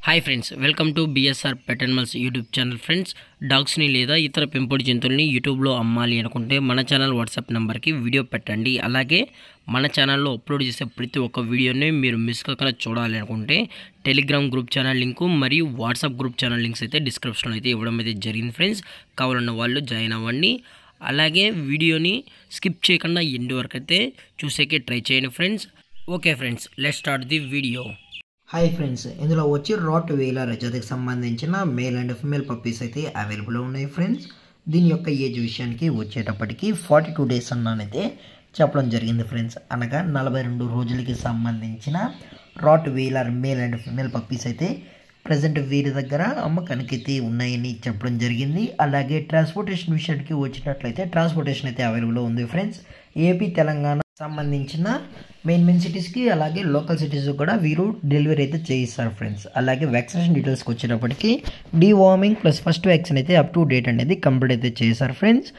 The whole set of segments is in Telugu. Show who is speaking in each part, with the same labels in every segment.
Speaker 1: Hi friends, welcome to BSR pet animals YouTube channel. Friends, డాగ్స్ని లేదా ఇతర పెంపుడు జంతువుల్ని యూట్యూబ్లో అమ్మాలి అనుకుంటే మన ఛానల్ వాట్సాప్ నెంబర్కి వీడియో పెట్టండి. అలాగే మన ఛానల్లో అప్లోడ్ చేసే ప్రతి ఒక్క వీడియోని మీరు మిస్ కాకుండా చూడాలి అనుకుంటే టెలిగ్రామ్ గ్రూప్ ఛానల్ లింకు మరియు వాట్సాప్ గ్రూప్ ఛానల్ లింక్స్ అయితే డిస్క్రిప్షన్లో అయితే ఇవ్వడం అయితే జరిగింది. ఫ్రెండ్స్, కావాలన్న వాళ్ళు జాయిన్ అవ్వండి. అలాగే వీడియోని స్కిప్ చేయకుండా ఎండ్ వరకు అయితే చూసేకే ట్రై చేయండి friends. Okay friends, let's start the video.
Speaker 2: Hi friends, ఇందులో వచ్చి రాట్ వీలర్ జాతికి సంబంధించిన మేల్ అండ్ ఫిమేల్ పప్పీస్ అయితే అవైలబుల్ ఉన్నాయి ఫ్రెండ్స్. దీని యొక్క ఏజ్ విషయానికి వచ్చేటప్పటికి 42 డేస్ అన్నానైతే చెప్పడం జరిగింది ఫ్రెండ్స్. అనగా 42 రోజులకి సంబంధించిన rottweiler male and female puppies అయితే ప్రజెంట్ వీరి దగ్గర అమ్మకానికి అయితే ఉన్నాయని చెప్పడం జరిగింది. అలాగే ట్రాన్స్పోర్టేషన్ విషయానికి వచ్చినట్లయితే ట్రాన్స్పోర్టేషన్ అయితే అవైలబుల్ ఉంది ఫ్రెండ్స్. ఏపీ తెలంగాణ సంబంధించిన మెయిన్ సిటీస్కి అలాగే లోకల్ సిటీస్ కూడా వీరు డెలివరీ అయితే చేయిస్తారు ఫ్రెండ్స్. అలాగే వ్యాక్సినేషన్ డీటెయిల్స్కి వచ్చేటప్పటికి డీవార్మింగ్ ప్లస్ ఫస్ట్ వ్యాక్సిన్ అయితే అప్ టు డేట్ అనేది కంప్లీట్ అయితే చేశారు ఫ్రెండ్స్.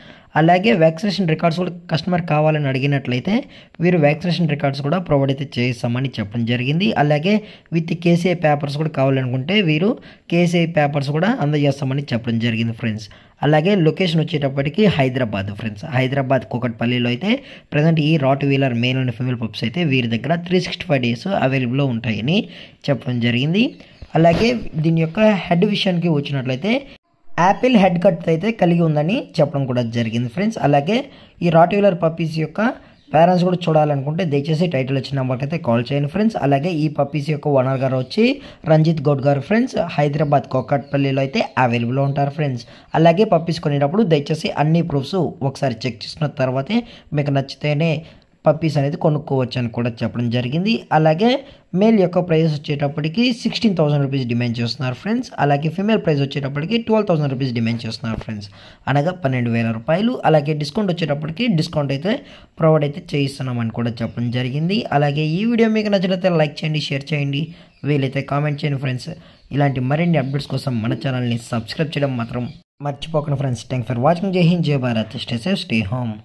Speaker 2: అలాగే వ్యాక్సినేషన్ రికార్డ్స్ కూడా కస్టమర్ కావాలని అడిగినట్లయితే వీరు వ్యాక్సినేషన్ రికార్డ్స్ కూడా ప్రొవైడ్ అయితే చేస్తామని చెప్పడం జరిగింది. అలాగే విత్ కేసీఐ పేపర్స్ కూడా కావాలనుకుంటే వీరు కేసీఐ పేపర్స్ కూడా అందజేస్తామని చెప్పడం జరిగింది ఫ్రెండ్స్. అలాగే లొకేషన్ వచ్చేటప్పటికి హైదరాబాద్ ఫ్రెండ్స్. హైదరాబాద్ కూకట్పల్లిలో అయితే ప్రజెంట్ ఈ rottweiler male and female pups అయితే వీరి దగ్గర 365 డేస్ అవైలబుల్లో ఉంటాయని చెప్పడం జరిగింది. అలాగే దీని యొక్క హెడ్ విషయానికి వచ్చినట్లయితే యాపిల్ హెడ్ కట్ అయితే కలిగి ఉందని చెప్పడం కూడా జరిగింది ఫ్రెండ్స్. అలాగే ఈ రాట్ వీలర్ పప్పీస్ యొక్క పేరెంట్స్ కూడా చూడాలనుకుంటే దయచేసి టైటిల్ వచ్చిన నెంబర్కి అయితే కాల్ చేయండి ఫ్రెండ్స్. అలాగే ఈ పప్పీస్ యొక్క ఓనర్ గారు వచ్చి రంజిత్ గౌడ్ గారు ఫ్రెండ్స్. హైదరాబాద్ కోకట్పల్లిలో అయితే అవైలబుల్ ఉంటారు ఫ్రెండ్స్. అలాగే పప్పీస్ కొనేటప్పుడు దయచేసి అన్ని ప్రూఫ్స్ ఒకసారి చెక్ చేసిన తర్వాతే మీకు నచ్చితేనే పప్పీస్ అనేది కొనుక్కోవచ్చు అని కూడా చెప్పడం జరిగింది. అలాగే మేల్ యొక్క ప్రైస్ వచ్చేటప్పటికి 16,000 రూపీస్ డిమాండ్ చేస్తున్నారు ఫ్రెండ్స్. అలాగే ఫిమేల్ ప్రైస్ వచ్చేటప్పటికి 12,000 రూపీస్ డిమాండ్ చేస్తున్నారు ఫ్రెండ్స్, అనగా 12,000 రూపాయలు. అలాగే డిస్కౌంట్ వచ్చేటప్పటికి డిస్కౌంట్ అయితే ప్రొవైడ్ అయితే చేయిస్తున్నామని కూడా చెప్పడం జరిగింది. అలాగే ఈ వీడియో మీకు నచ్చినట్లయితే లైక్ చేయండి, షేర్ చేయండి, వీలైతే కామెంట్ చేయండి ఫ్రెండ్స్. ఇలాంటి మరిన్ని అప్డేట్స్ కోసం మన ఛానల్ని సబ్స్క్రైబ్ చేయడం మాత్రం మర్చిపోకండి ఫ్రెండ్స్. Thanks for watching. జై హింద్, జై Bharat. Stay safe, stay home.